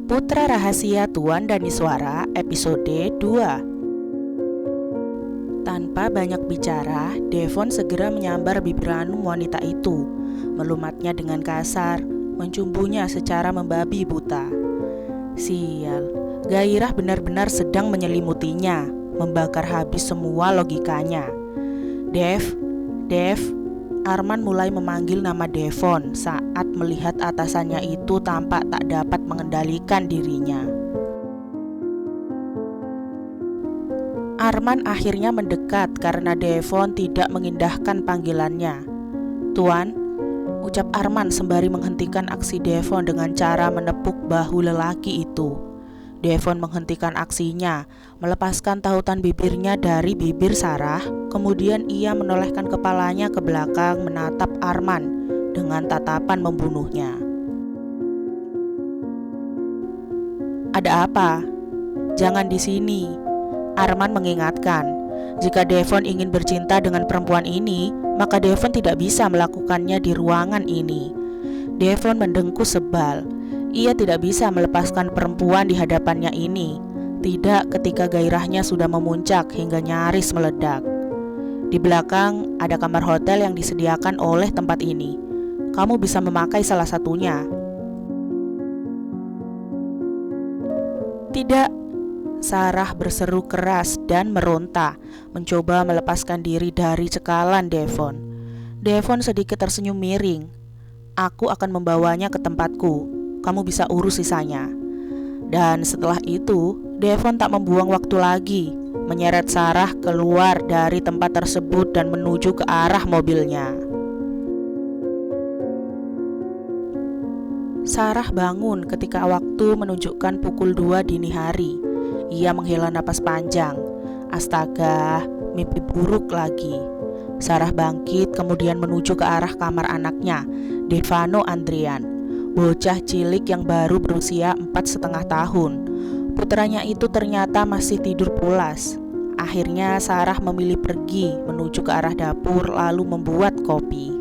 Putra Rahasia Tuan Daniswara episode 2. Tanpa banyak bicara, Devon segera menyambar bibir ranum wanita itu, melumatnya dengan kasar, mencumbunya secara membabi buta. Sial, gairah benar-benar sedang menyelimutinya, membakar habis semua logikanya. Dev, Arman mulai memanggil nama Devon saat melihat atasannya itu tampak tak dapat mengendalikan dirinya. Arman akhirnya mendekat karena Devon tidak mengindahkan panggilannya. "Tuan," ucap Arman sembari menghentikan aksi Devon dengan cara menepuk bahu lelaki itu. Devon menghentikan aksinya, melepaskan tautan bibirnya dari bibir Sarah, kemudian ia menolehkan kepalanya ke belakang menatap Arman dengan tatapan membunuhnya. "Ada apa? Jangan di sini," Arman mengingatkan. Jika Devon ingin bercinta dengan perempuan ini, maka Devon tidak bisa melakukannya di ruangan ini. Devon mendengkur sebal. Ia tidak bisa melepaskan perempuan di hadapannya ini, tidak ketika gairahnya sudah memuncak hingga nyaris meledak. Di belakang ada kamar hotel yang disediakan oleh tempat ini. Kamu bisa memakai salah satunya. "Tidak," Sarah berseru keras dan meronta, mencoba melepaskan diri dari cekalan Devon. Devon sedikit tersenyum miring. "Aku akan membawanya ke tempatku. Kamu bisa urus sisanya." Dan setelah itu, Devon tak membuang waktu lagi, menyeret Sarah keluar dari tempat tersebut dan menuju ke arah mobilnya. Sarah bangun ketika waktu menunjukkan pukul 2 dini hari. Ia menghela napas panjang. Astaga, mimpi buruk lagi. Sarah bangkit kemudian menuju ke arah kamar anaknya, Devano Andrian, bocah cilik yang baru berusia 4,5 tahun. Putranya itu ternyata masih tidur pulas. Akhirnya Sarah memilih pergi menuju ke arah dapur lalu membuat kopi.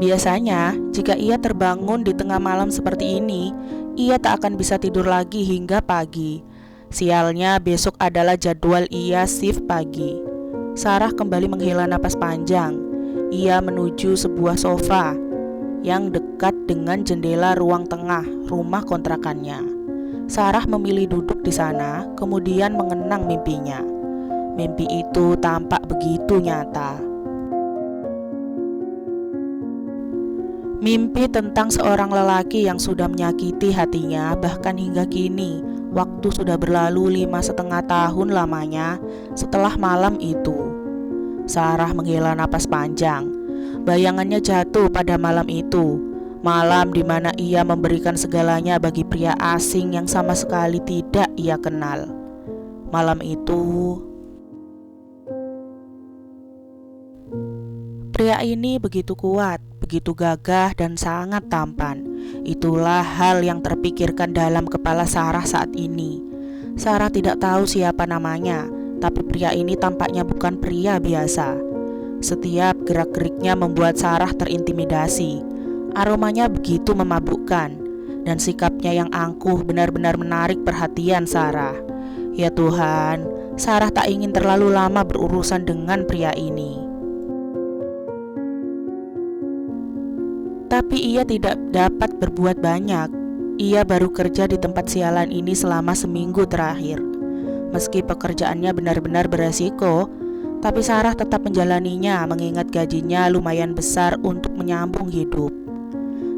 Biasanya, jika ia terbangun di tengah malam seperti ini, ia tak akan bisa tidur lagi hingga pagi. Sialnya, besok adalah jadwal ia shift pagi. Sarah kembali menghela napas panjang. Ia menuju sebuah sofa yang dekat dengan jendela ruang tengah rumah kontrakannya. Sarah memilih duduk di sana, kemudian mengenang mimpinya. Mimpi itu tampak begitu nyata. Mimpi tentang seorang lelaki yang sudah menyakiti hatinya, bahkan hingga kini, waktu sudah berlalu 5,5 tahun lamanya setelah malam itu. Sarah menghela napas panjang. Bayangannya jatuh pada malam itu, malam di mana ia memberikan segalanya bagi pria asing yang sama sekali tidak ia kenal. Malam itu, pria ini begitu kuat, begitu gagah dan sangat tampan. Itulah hal yang terpikirkan dalam kepala Sarah saat ini. Sarah tidak tahu siapa namanya, tapi pria ini tampaknya bukan pria biasa. Setiap gerak-geriknya membuat Sarah terintimidasi. Aromanya begitu memabukkan, dan sikapnya yang angkuh benar-benar menarik perhatian Sarah. Ya Tuhan, Sarah tak ingin terlalu lama berurusan dengan pria ini. Tapi ia tidak dapat berbuat banyak. Ia baru kerja di tempat sialan ini selama seminggu terakhir. Meski pekerjaannya benar-benar beresiko, tapi Sarah tetap menjalaninya mengingat gajinya lumayan besar untuk menyambung hidup.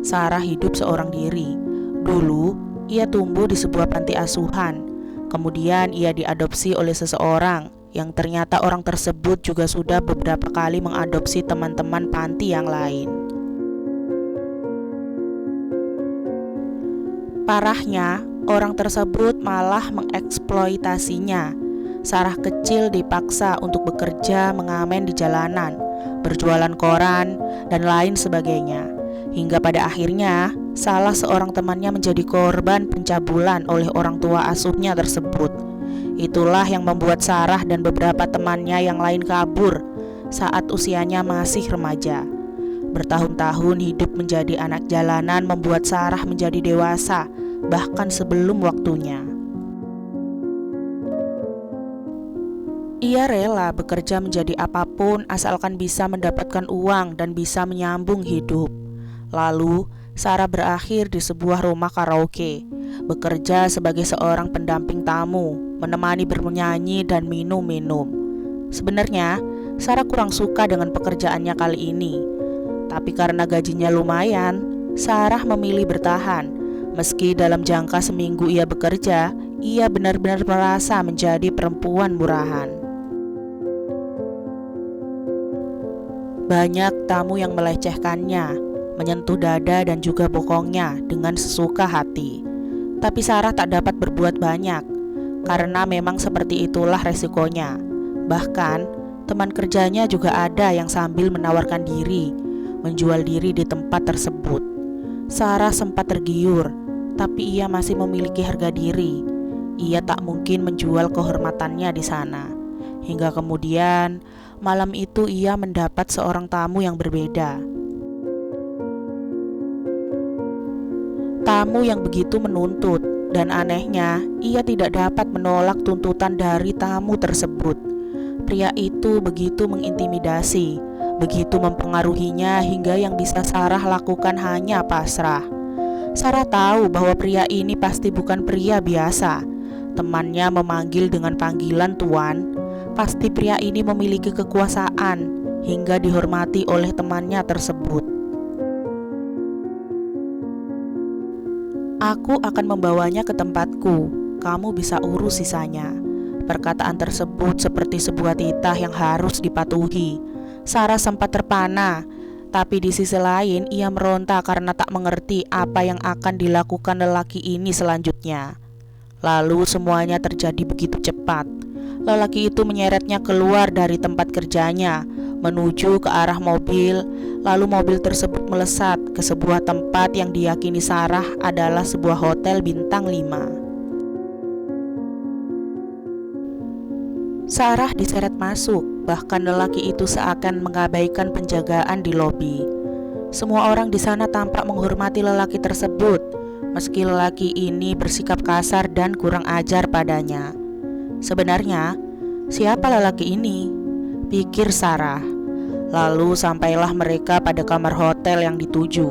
Sarah hidup seorang diri. Dulu, ia tumbuh di sebuah panti asuhan. Kemudian ia diadopsi oleh seseorang yang ternyata orang tersebut juga sudah beberapa kali mengadopsi teman-teman panti yang lain. Parahnya, orang tersebut malah mengeksploitasinya. Sarah kecil dipaksa untuk bekerja mengamen di jalanan, berjualan koran, dan lain sebagainya. Hingga pada akhirnya, salah seorang temannya menjadi korban pencabulan oleh orang tua asuhnya tersebut. Itulah yang membuat Sarah dan beberapa temannya yang lain kabur saat usianya masih remaja. Bertahun-tahun hidup menjadi anak jalanan membuat Sarah menjadi dewasa, bahkan sebelum waktunya. Ia rela bekerja menjadi apapun asalkan bisa mendapatkan uang dan bisa menyambung hidup. Lalu, Sarah berakhir di sebuah rumah karaoke, bekerja sebagai seorang pendamping tamu, menemani bernyanyi dan minum-minum. Sebenarnya, Sarah kurang suka dengan pekerjaannya kali ini. Tapi karena gajinya lumayan, Sarah memilih bertahan. Meski dalam jangka seminggu ia bekerja, ia benar-benar merasa menjadi perempuan murahan. Banyak tamu yang melecehkannya, menyentuh dada dan juga bokongnya dengan sesuka hati. Tapi Sarah tak dapat berbuat banyak, karena memang seperti itulah resikonya. Bahkan, teman kerjanya juga ada yang sambil menawarkan diri, menjual diri di tempat tersebut. Sarah sempat tergiur, tapi ia masih memiliki harga diri. Ia tak mungkin menjual kehormatannya di sana. Hingga kemudian, malam itu ia mendapat seorang tamu yang berbeda. Tamu yang begitu menuntut, dan anehnya, ia tidak dapat menolak tuntutan dari tamu tersebut. Pria itu begitu mengintimidasi, begitu mempengaruhinya hingga yang bisa Sarah lakukan hanya pasrah. Sarah tahu bahwa pria ini pasti bukan pria biasa. Temannya memanggil dengan panggilan tuan. Pasti pria ini memiliki kekuasaan hingga dihormati oleh temannya tersebut. Aku akan membawanya ke tempatku. Kamu bisa urus sisanya. Perkataan tersebut seperti sebuah titah yang harus dipatuhi. Sarah sempat terpana, tapi di sisi lain ia meronta karena tak mengerti apa yang akan dilakukan lelaki ini selanjutnya. Lalu semuanya terjadi begitu cepat. Lelaki itu menyeretnya keluar dari tempat kerjanya, menuju ke arah mobil. Lalu mobil tersebut melesat ke sebuah tempat yang diyakini Sarah adalah sebuah hotel bintang 5. Sarah diseret masuk, bahkan lelaki itu seakan mengabaikan penjagaan di lobi. Semua orang di sana tampak menghormati lelaki tersebut, meski lelaki ini bersikap kasar dan kurang ajar padanya. Sebenarnya, siapa lelaki ini? Pikir Sarah. Lalu sampailah mereka pada kamar hotel yang dituju.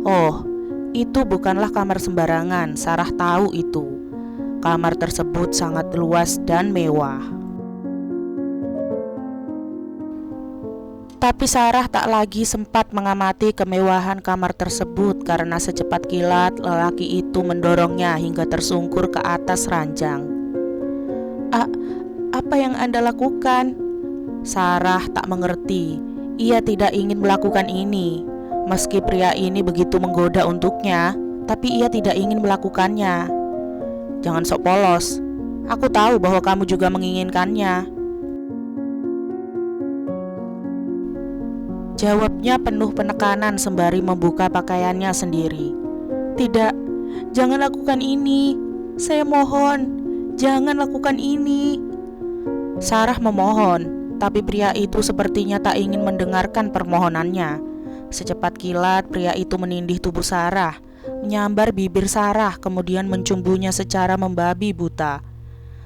Oh, itu bukanlah kamar sembarangan, Sarah tahu itu. Kamar tersebut sangat luas dan mewah. Tapi Sarah tak lagi sempat mengamati kemewahan kamar tersebut karena secepat kilat lelaki itu mendorongnya hingga tersungkur ke atas ranjang. Apa yang Anda lakukan? Sarah tak mengerti. Ia tidak ingin melakukan ini. Meski pria ini begitu menggoda untuknya, tapi ia tidak ingin melakukannya. Jangan sok polos. Aku tahu bahwa kamu juga menginginkannya. Jawabnya penuh penekanan sembari membuka pakaiannya sendiri. Tidak, jangan lakukan ini. Saya mohon. Jangan lakukan ini. Sarah memohon, tapi pria itu sepertinya tak ingin mendengarkan permohonannya. Secepat kilat pria itu menindih tubuh Sarah, menyambar bibir Sarah, kemudian mencumbunya secara membabi buta.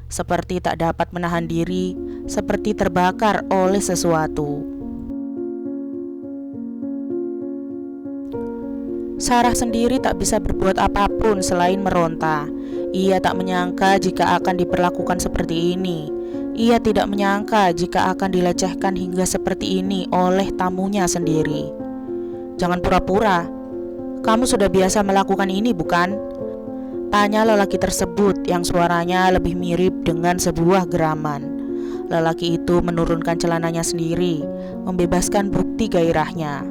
Seperti tak dapat menahan diri, seperti terbakar oleh sesuatu. Sarah sendiri tak bisa berbuat apapun selain meronta. Ia tak menyangka jika akan diperlakukan seperti ini. Ia tidak menyangka jika akan dilecehkan hingga seperti ini oleh tamunya sendiri. Jangan pura-pura. Kamu sudah biasa melakukan ini, bukan? Tanya lelaki tersebut yang suaranya lebih mirip dengan sebuah geraman. Lelaki itu menurunkan celananya sendiri, membebaskan bukti gairahnya.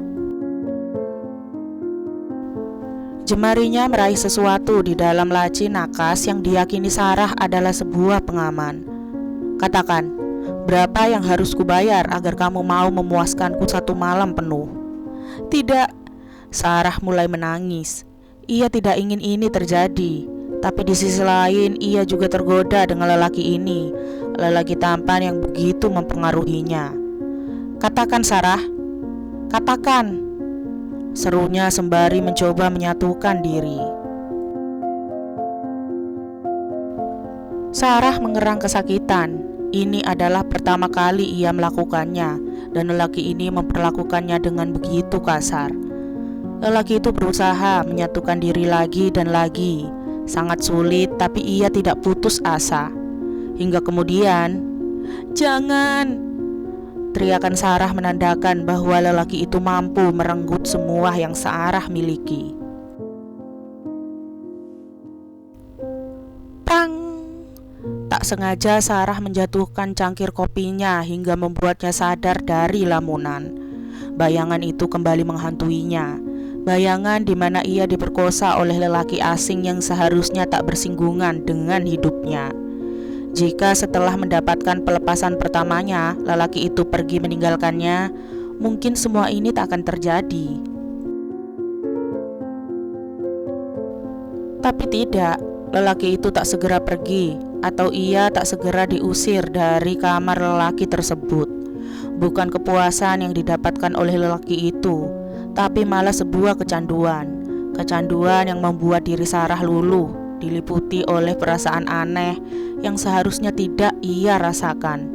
Jemarinya meraih sesuatu di dalam laci nakas yang diyakini Sarah adalah sebuah pengaman. Katakan, berapa yang harus kubayar agar kamu mau memuaskanku 1 malam penuh? Tidak, Sarah mulai menangis. Ia tidak ingin ini terjadi, tapi di sisi lain ia juga tergoda dengan lelaki ini, lelaki tampan yang begitu mempengaruhinya. Katakan Sarah, katakan. serunya sembari mencoba menyatukan diri. Sarah mengerang kesakitan. Ini adalah pertama kali ia melakukannya, dan lelaki ini memperlakukannya dengan begitu kasar. Lelaki itu berusaha menyatukan diri lagi dan lagi. Sangat sulit, tapi ia tidak putus asa. Hingga kemudian, "Jangan!" teriakan Sarah menandakan bahwa lelaki itu mampu merenggut semua yang Sarah miliki. Prang! Tak sengaja Sarah menjatuhkan cangkir kopinya hingga membuatnya sadar dari lamunan. Bayangan itu kembali menghantuinya. Bayangan di mana ia diperkosa oleh lelaki asing yang seharusnya tak bersinggungan dengan hidupnya. Jika setelah mendapatkan pelepasan pertamanya, lelaki itu pergi meninggalkannya, mungkin semua ini tak akan terjadi. Tapi tidak, lelaki itu tak segera pergi, atau ia tak segera diusir dari kamar lelaki tersebut. Bukan kepuasan yang didapatkan oleh lelaki itu, tapi malah sebuah kecanduan. Kecanduan yang membuat diri Sarah luluh, diliputi oleh perasaan aneh yang seharusnya tidak ia rasakan.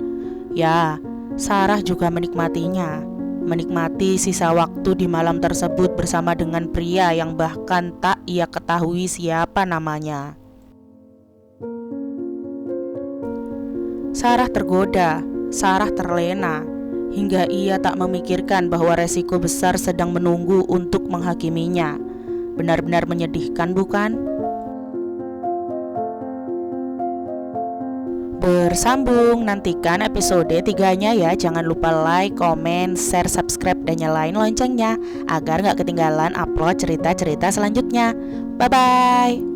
Ya, Sarah juga menikmatinya. Menikmati sisa waktu di malam tersebut bersama dengan pria yang bahkan tak ia ketahui siapa namanya. Sarah tergoda, Sarah terlena, hingga ia tak memikirkan bahwa resiko besar sedang menunggu untuk menghakiminya. Benar-benar menyedihkan, bukan? Bersambung, nantikan episode 3-nya ya. Jangan lupa like, komen, share, subscribe, dan nyalain loncengnya agar gak ketinggalan upload cerita-cerita selanjutnya. Bye-bye.